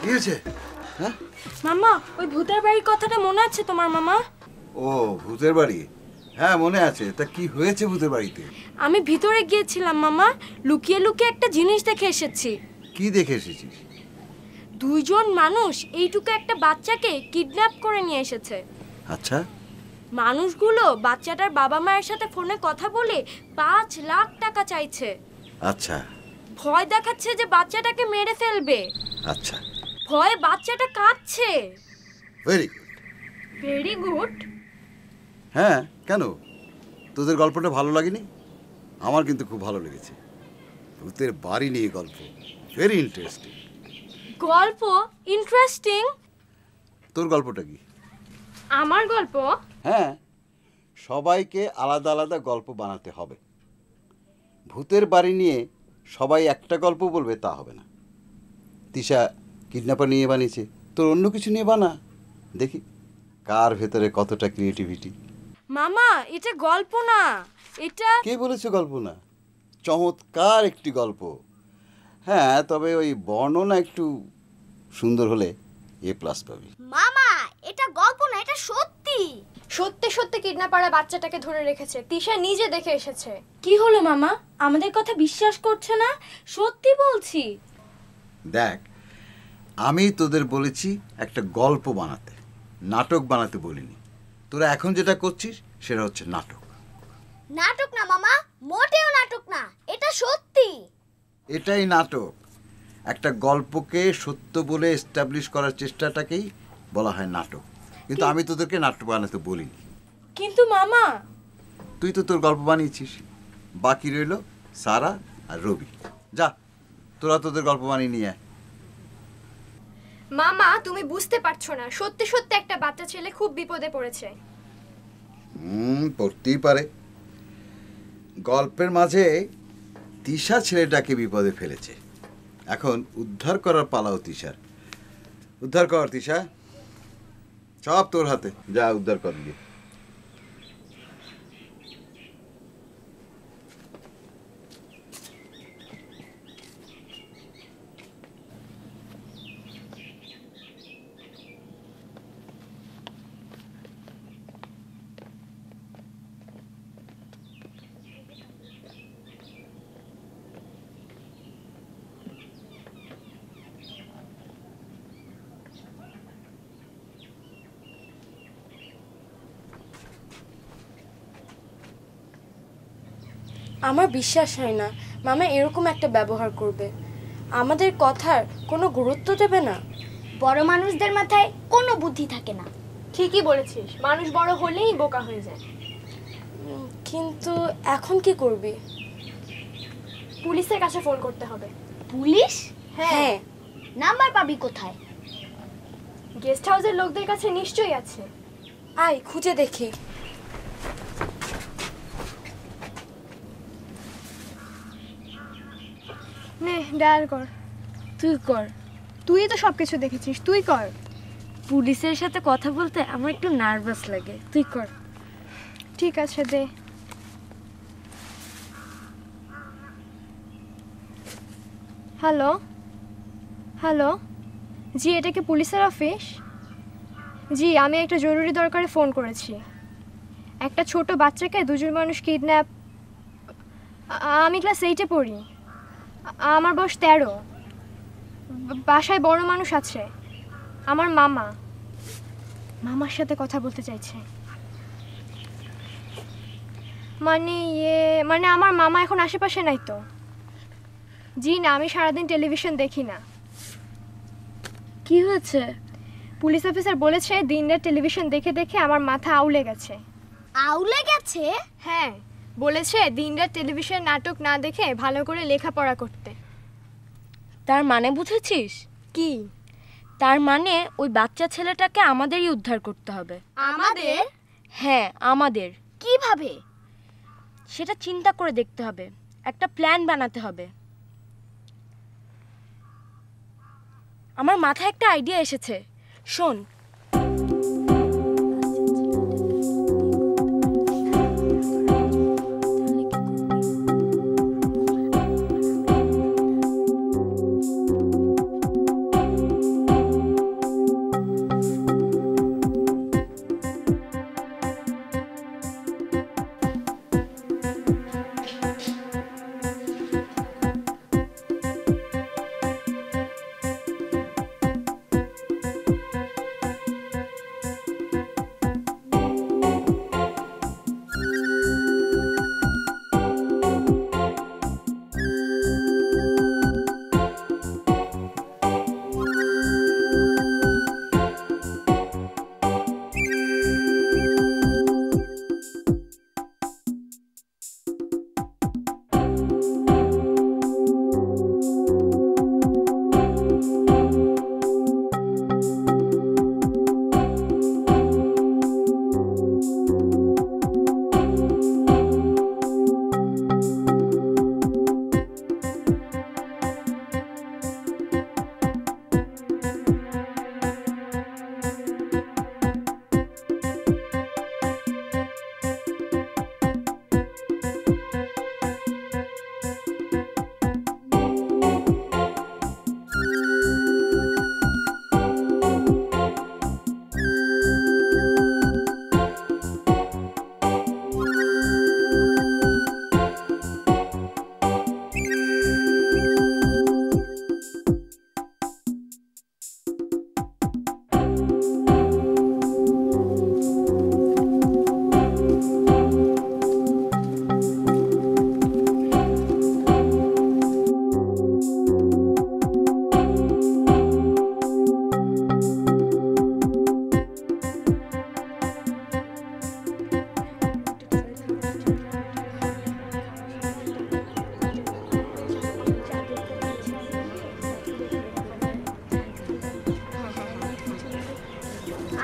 কি হয়েছে? হ্যাঁ মামা, ওই ভূতের বাড়ির কথাটা মনে আছে তোমার মামা? ও ভূতের বাড়ি, হ্যাঁ মনে আছে। তা কি হয়েছে ভূতের বাড়িতে? আমি ভিতরে গিয়েছিলাম মামা, লুকিয়ে লুকিয়ে একটা জিনিস দেখে এসেছি। কি দেখে এসেছিস? দুইজন মানুষ এইটুকু একটা বাচ্চাকে কিডন্যাপ করে নিয়ে এসেছে। আচ্ছা, মানুষগুলো বাচ্চাটার বাবা মায়ের সাথে ফোনে কথা বলে 5 লাখ টাকা চাইছে। আচ্ছা ভয় দেখাচ্ছে যে বাচ্চাটাকে মেরে ফেলবে। আচ্ছা, ভয়ে বাচ্চাটা কাঁদছে। Very good. Very good? হ্যাঁ, কেন তোদের গল্পটা ভালো লাগেনি? আমার কিন্তু খুব ভালো লেগেছে। ভূতের বাড়ি নিয়ে গল্প, ভেরি ইন্টারেস্টিং। গল্প ইন্টারেস্টিং? তোর গল্পটা কি? আমার গল্প? হ্যাঁ, সবাইকে আলাদা আলাদা গল্প বানাতে হবে। ভূতের বাড়ি নিয়ে সবাই একটা গল্প বলবে তা হবে না। তিশা কিডন্যাপার নিয়ে বানিয়েছে, তোর অন্য কিছু নিয়ে বানা, দেখি কার ভেতরে কতটা ক্রিয়েটিভিটি। মামা, এটা গল্প না, এটা... কে বলেছে গল্প না? চমৎকার একটি গল্প। হ্যাঁ, তবে ওই বর্ণনা একটু সুন্দর হলে A+ পাবি। মামা, এটা গল্প না, এটা সত্যি। সত্যি সত্যি কিডন্যাপাররা বাচ্চাটাকে ধরে রেখেছে, তিশা নিজে দেখে এসেছে। কি হলো মামা, আমাদের কথা বিশ্বাস করছে না? সত্যি বলছি। দেখ, আমি তোদের বলেছি একটা গল্প বানাতে, নাটক বানাতে বলিনি। তোরা এখন যেটা করছিস সেটা হচ্ছে নাটক। নাটক না মামা, মোটেও নাটক না, এটা সত্যি। এটাই নাটক। একটা গল্পকে সত্য বলে এস্টাবলিশ করার চেষ্টাটাকেই বলা হয় নাটক। কিন্তু আমি তোদেরকে নাটক বানাতে বলিনি। কিন্তু মামা... তুই তো তোর গল্প বানিয়েছিস, বাকি রইল সারা আর রবি। যা, তোরা তোদের গল্প বানিয়ে নিয়ে আয়। মামা, তুমি বুঝতে পারছো না, সত্যি সত্যি একটা বাচ্চা ছেলে খুব বিপদে পড়েছে। পড়তেই পারে। গল্পের মাঝে তিশা ছেলেটাকে বিপদে ফেলেছে, এখন উদ্ধার করার পালাও তিশার। উদ্ধার কর তিশা, সব তোর হাতে, যা উদ্ধার কর গিয়ে। আমার বিশ্বাস হয় না মামা এরকম একটা ব্যবহার করবে। আমাদের কথার কোনো গুরুত্ব দেবে না। বড় মানুষদের মাথায় কোনো বুদ্ধি থাকে না। ঠিকই বলেছিস, মানুষ বড় হলেই বোকা হয়ে যায়। কিন্তু এখন কি করবি? পুলিশের কাছে ফোন করতে হবে। পুলিশ? হ্যাঁ। নাম্বার পাবি কোথায়? গেস্ট হাউসের লোকদের কাছে নিশ্চয়ই আছে। আয় খুঁজে দেখি। নে, ডায়াল কর। তুই কর। তুই তো সবকিছু দেখেছিস, তুই কর। পুলিশের সাথে কথা বলতে আমার একটু নার্ভাস লাগে, তুই কর। ঠিক আছে, দে। হ্যালো হ্যালো, জি, এটা কি পুলিশের অফিস? জি, আমি একটা জরুরি দরকারে ফোন করেছি। একটা ছোট বাচ্চাকে দুজন মানুষ কিডন্যাপ। আমি ক্লাস 8-এ পড়ি। আমার বয়স 13। বাসায় বড় মানুষ আছে। আমার মামার সাথে কথা বলতে চাইছে। মানে আমার মামা এখন আশেপাশে নাই তো। জি না, আমি সারাদিন টেলিভিশন দেখি না। কি হয়েছে? পুলিশ অফিসার বলেছে দিনরাত টেলিভিশন দেখে দেখে আমার মাথা আউলে গেছে। আউলে গেছে? হ্যাঁ, বলেছে দিনরাত টেলিভিশন নাটক না দেখে ভালো করে লেখাপড়া করতে। তার মানে বুঝেছিস? কি? তার মানে ওই বাচ্চা ছেলেটাকে আমাদেরই উদ্ধার করতে হবে। আমাদের? হ্যাঁ, আমাদের। কিভাবে? সেটা চিন্তা করে দেখতে হবে, একটা প্ল্যান বানাতে হবে। আমার মাথায় একটা আইডিয়া এসেছে, শোন।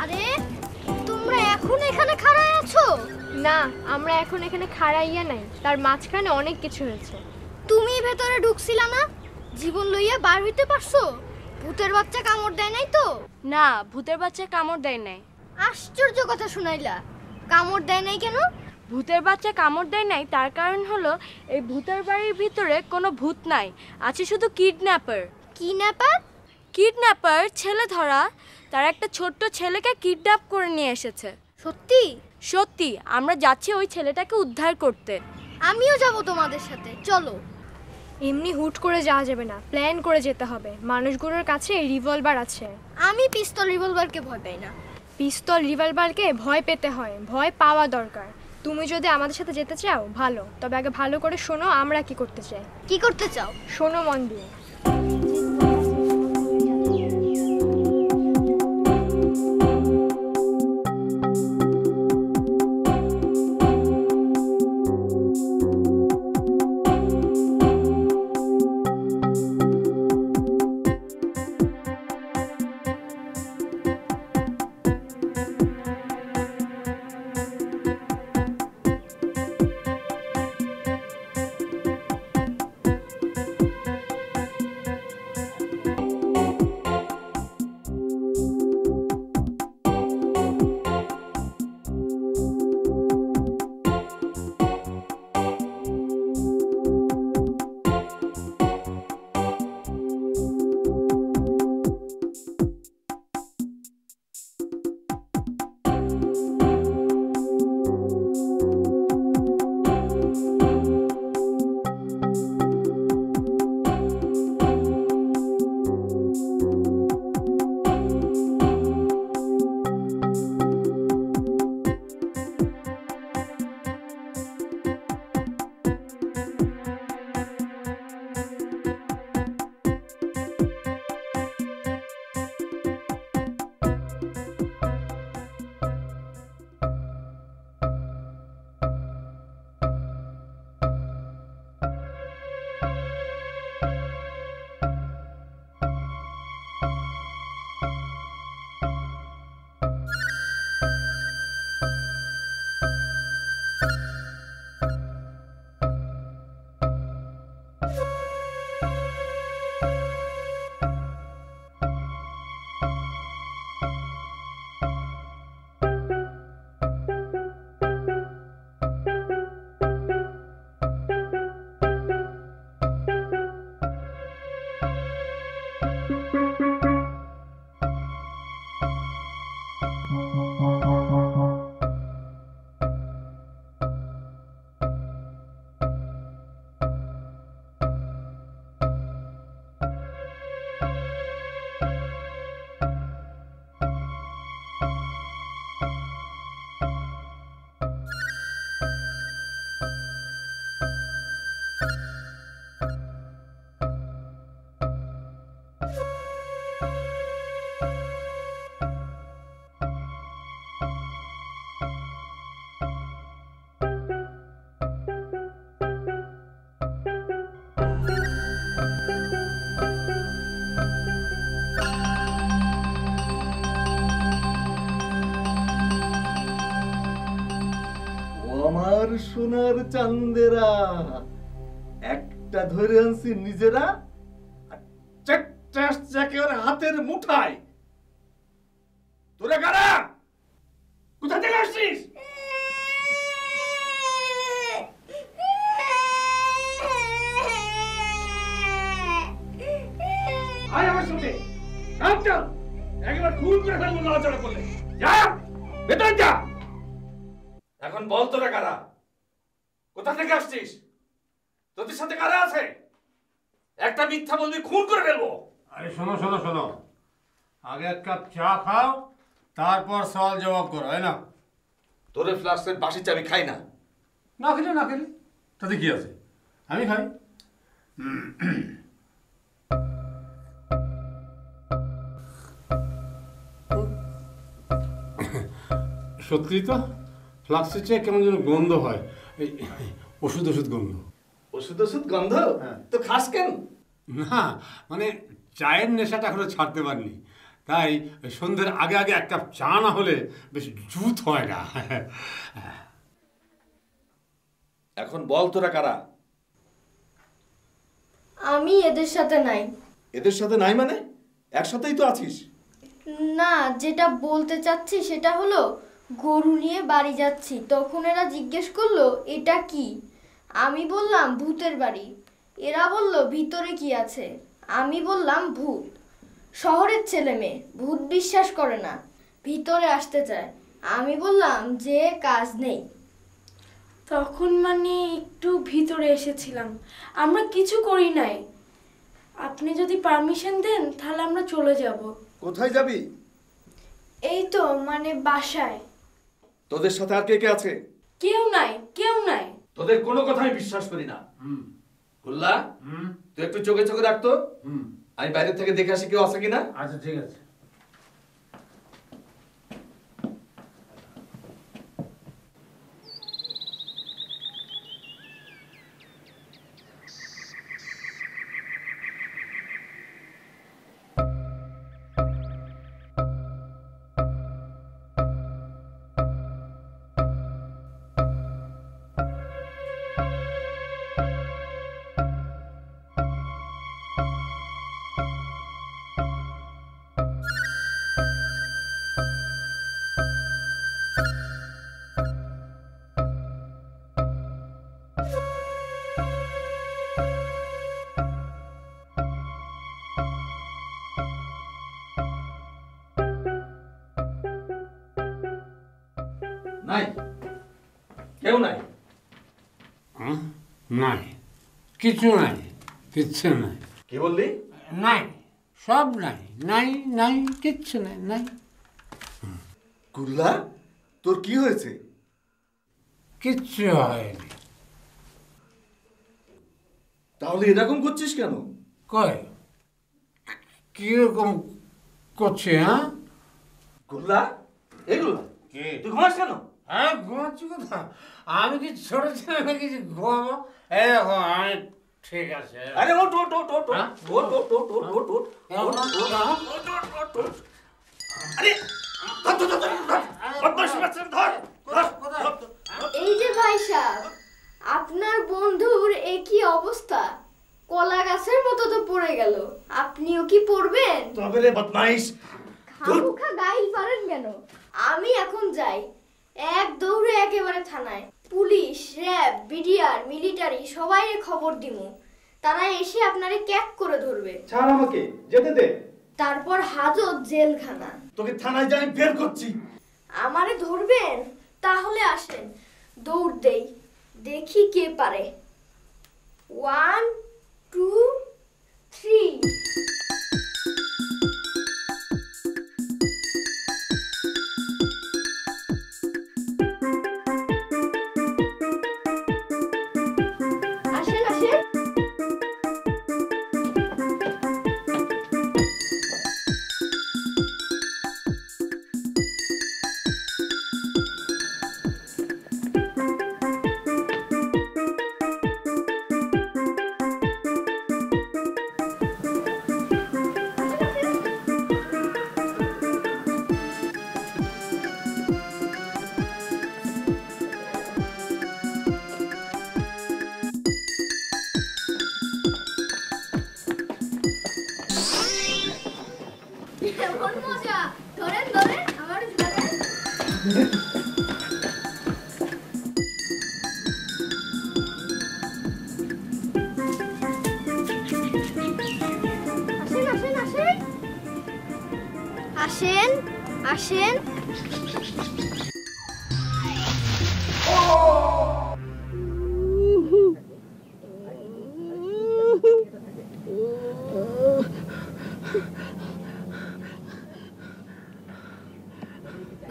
আরে তোমরা এখন এখানে খাড়ায় আছো? না, আমরা এখন এখানে খাড়াইয়া নাই, তার মাঝখানে অনেক কিছু হয়েছে। তুমি ভেতরে ঢুকছিলা না? জীবন লইয়া বার হইতে পারছো? ভূতের বাচ্চা কামড় দেয় নাই তো? না, ভূতের বাচ্চা কামড় দেয় নাই। আশ্চর্য কথা শুনাইলা। কামড় দেয় নাই কেন? ভূতের বাচ্চা কামড় দেয় নাই তার কারণ হলো এই ভূতের বাড়ির ভিতরে কোনো ভূত নাই, আছে শুধু কিডন্যাপার। কি ব্যাপার? কিডন্যাপার ছেলে ধরা, তার একটা ছোট্ট ছেলেকে কিডন্যাপ করে নিয়ে এসেছে। সত্যি? সত্যি, আমরা যাচ্ছি ওই ছেলেটাকে উদ্ধার করতে। আমিও যাব তোমাদের সাথে, চলো। এমনি হুট করে যাওয়া যাবে না, প্ল্যান করে যেতে হবে। মানুষগুলোর কাছে রিভলভার আছে। আমি পিস্তল রিভলভারকে ভয় পাই না। পিস্তল রিভলভারকে ভয় পেতে হয়, ভয় পাওয়া দরকার। তুমি যদি আমাদের সাথে যেতে চাও ভালো, তবে আগে ভালো করে শোনো আমরা কি করতে চাই। কি করতে চাও? শোনো মন দিয়ে। আমার সোনার চান্দেরা, একটা ধরে আনছি নিজেরা, আর চারটা আসছে একেবারে হাতের মুঠায়। তোরা কারা? কোথা থেকে আসছিস? আয় আমার সঙ্গে, চল, একেবারে খুন করে ফেলবো নড়াচড়া করলে। যা ভেতর যা। এখন বল তোরা কারা? কোথা থেকে আসছিস? তোদের সাথে কারা আছে? একটা মিথ্যা বলবি খুন করে ফেলবো। আরে শোনো শোনো শোনো, আগে এক কাপ চা খাও, তারপর সওয়াল জবাব করো, হয় না? তোরে ফ্লাস্কের বাসি চাবি খাই না। না খেলে না খেলে তাতে কি আছে, আমি খাই। সত্যি তো ফ্লাক্সের চেয়ে কেমন যেন গন্ধ হয়, এই ওষুধ ওষুধ গন্ধ। ওষুধ ওষুধ গন্ধ? তো খাস কেন? না মানে চায়ের নেশাটা এখনো ছাড়তে পারিনি, তাই সন্ধ্যের আগে আগে এক কাপ চা না হলে বেশ জুত হয় না। এখন বল তোরা কারা? আমি এদের সাথে নাই। এদের সাথে নাই মানে? একসাথেই তো আছিস। না, যেটা বলতে চাচ্ছি সেটা হলো গরু নিয়ে বাড়ি যাচ্ছি, তখন এরা জিজ্ঞেস করলো এটা কি। আমি বললাম ভূতের বাড়ি। এরা বলল ভিতরে কি আছে। আমি বললাম ভূত। শহরের ছেলে মেয়ে, ভূত বিশ্বাস করে না, ভিতরে আসতে চায়। আমি বললাম যে কাজ নেই। তখন মানে একটু ভিতরে এসেছিলাম, আমরা কিছু করি নাই। আপনি যদি পারমিশন দেন তাহলে আমরা চলে যাব। কোথায় যাবি? এই তো মানে বাসায়। তোদের সাথে আর কে কে আছে? কেউ নাই, কেউ নাই। তোদের কোনো কথাই বিশ্বাস করি না। খুল্লা, তুই একটু চোখে চোখে রাখতো, আমি বাইরে থেকে দেখে আসি কেউ আছে কিনা। আচ্ছা ঠিক আছে। নাই, কেউ নাই। নাই, কিছু নাই, কিচ্ছু নাই। কি বললি? নাই, সব নাই, নাই নাই, কিচ্ছু নাই, নাই। কুল্লা, তোর কি হয়েছে? কিচ্ছু হয়নি। তাহলে এরকম করছিস কেন? কয় কিরকম করছে? হ্যাঁ কুল্লা, এগুলা কি? তুই ঘুমাস কেন? হ্যাঁ ঘুমাচ্ছি কথা। আমি কি ছোট ছেলে নাকি যে ঘুমাবো? এই দেখো আমি ঠিক আছে। আরে ওঠ ওঠ ওঠ ওঠ হ্যাঁ? ওঠ ওঠ ওঠ ওঠ ওঠ ওঠ আরে ধর ধর ধর ধর বদমাশি করছেন, ধর ধর। এই যে ভাই সাহেব, আপনার বন্ধুর একই অবস্থা, কলা গাছের মতো তো পড়ে গেল। আপনিও কি পড়বেন? তবে রে বদমাইশ, খামুখা গাইল পারেন কেন? আমি এখন যাই, এক দৌড়ে একেবারে থানায়। পুলিশ, র্যাব, বিডিআর, মিলিটারি সবাইকে খবর দিমু। তারা এসে আপনারে ক্যাপ করে ধরবে। ছাড় আমাকে, যেতে দে। তারপর হাজত জেলখানা। তোকে থানায় যাই বের করছি। আমারে ধরবেন? তাহলে আসেন, দৌড় দেই, দেখি কে পারে। 1 2 3। আসেন আসেন। কেমন মজা! ধরেন ধরেন, আমার ধরেন। আসেন আসেন আসেন।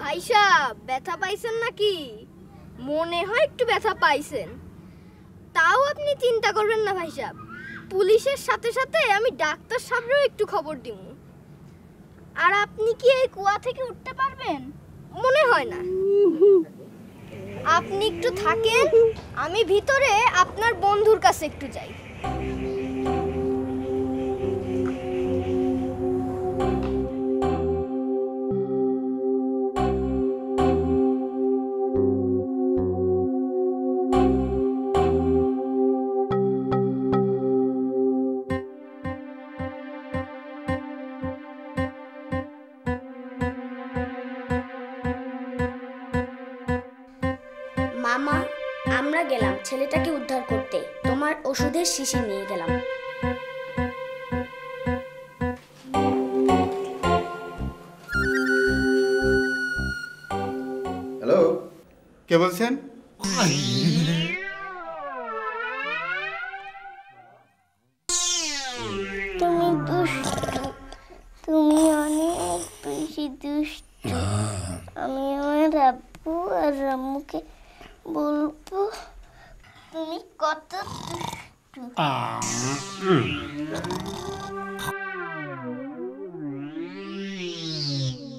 ভাই সাহেব, ব্যথা পাইছেন নাকি? মনে হয় একটু ব্যথা পাইছেন। তাও আপনি চিন্তা করবেন না ভাই সাহেব, পুলিশের সাথে সাথে আমি ডাক্তার সাহেবেরও একটু খবর দিব। আর আপনি কি এই কুয়া থেকে উঠতে পারবেন? মনে হয় না। আপনি একটু থাকেন, আমি ভিতরে আপনার বন্ধুর কাছে একটু যাই। আমরা গেলাম ছেলেটাকে উদ্ধার করতে, তোমার ওষুধের শিশি নিয়ে গেলাম। হ্যালো, কে বলছেন? তুমি দুষ্টু, তুমি অনেক বেশি দুষ্টু। আমি আমার আব্বু আর আম্মুকে বলবো তুমি কত দুষ্টু।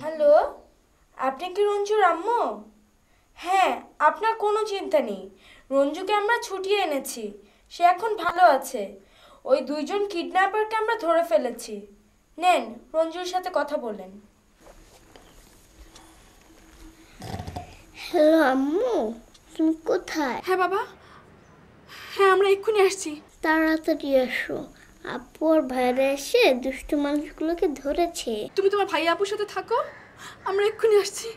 হ্যালো, আপনি কি রঞ্জুর আম্মু? হ্যাঁ, আপনার কোনো চিন্তা নেই, রঞ্জুকে আমরা ছুটিয়ে এনেছি, সে এখন ভালো আছে। ওই দুইজন কিডন্যাপারকে আমরা ধরে ফেলেছি। নেন, রঞ্জুর সাথে কথা বলেন। হ্যালো আম্মু, তুমি কোথায়? হ্যাঁ বাবা, হ্যাঁ আমরা এক্ষুনি আসছি। তাড়াতাড়ি এসো, আপু আর ভাইরা এসে দুষ্টু মানুষগুলোকে ধরেছে। তুমি তোমার ভাই আপুর সাথে থাকো, আমরা এক্ষুনি আসছি।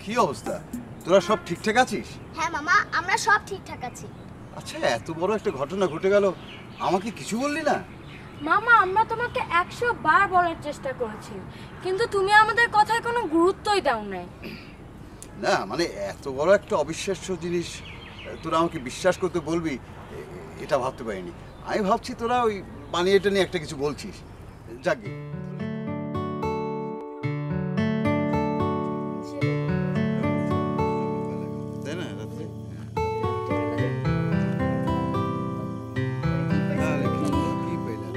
কি অবস্থা? তোরা সব ঠিকঠাক আছিস? হ্যাঁ মামা, আমরা সব ঠিকঠাক আছি। আচ্ছা, এত বড় একটা ঘটনা ঘটে গেল, আমাকে কিছু বললি না? মামা, আমরা তোমাকে 100 বার বলার চেষ্টা করেছি, কিন্তু তুমি আমাদের কথায় কোনো গুরুত্বই দাও নাই। না মানে এত বড় একটা অবিশ্বাস্য জিনিস তোরা আমাকে বিশ্বাস করতে বলবি, এটা ভাবতে পারিনি। আমি ভাবছি তোরা ওই বানিয়েটা নিয়ে একটা কিছু বলছিস। যাকে তাই না রাত্রে কি পাইলা?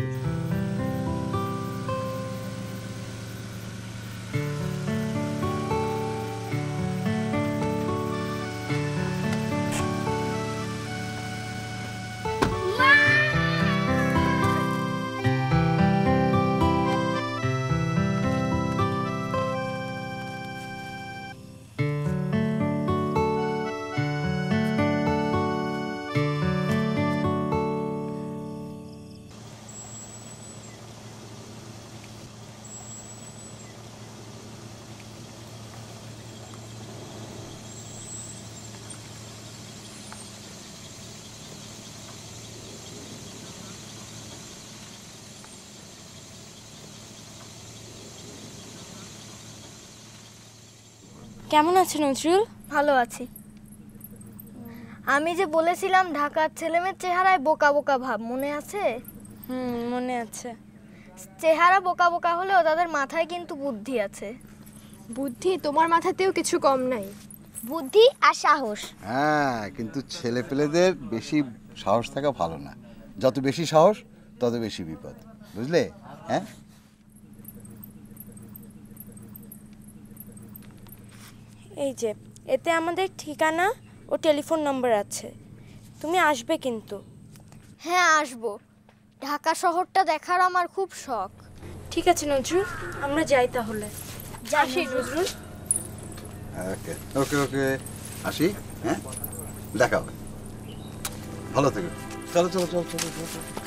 কেমন আছেন নজরুল? ভালো আছি। আমি যে বলেছিলাম ঢাকার ছেলেমেয়ের চেহারায় বোকা বোকা ভাব, মনে আছে? মনে আছে। চেহারা বোকা বোকা হলেও তাদের মাথায় কিন্তু বুদ্ধি আছে। বুদ্ধি তোমার মাথাতেও কিছু কম নাই। বুদ্ধি আর সাহস। হ্যাঁ, কিন্তু ছেলে পেলেদের বেশি সাহস থাকা ভালো না। যত বেশি সাহস তত বেশি বিপদ, বুঝলে? হ্যাঁ, এই যে এতে আমাদের ঠিকানা ও টেলিফোন নম্বর আছে, তুমি আসবে কিন্তু। হ্যাঁ আসবো, ঢাকা শহরটা দেখার আমার খুব শখ। ঠিক আছে নজরুল, আমরা যাই তাহলে। আসি নজরুল। ওকে ওকে ওকে, আসি। হ্যাঁ, দেখা হবে। ভালো থেকো। চলো চলো চলো চলো চলো।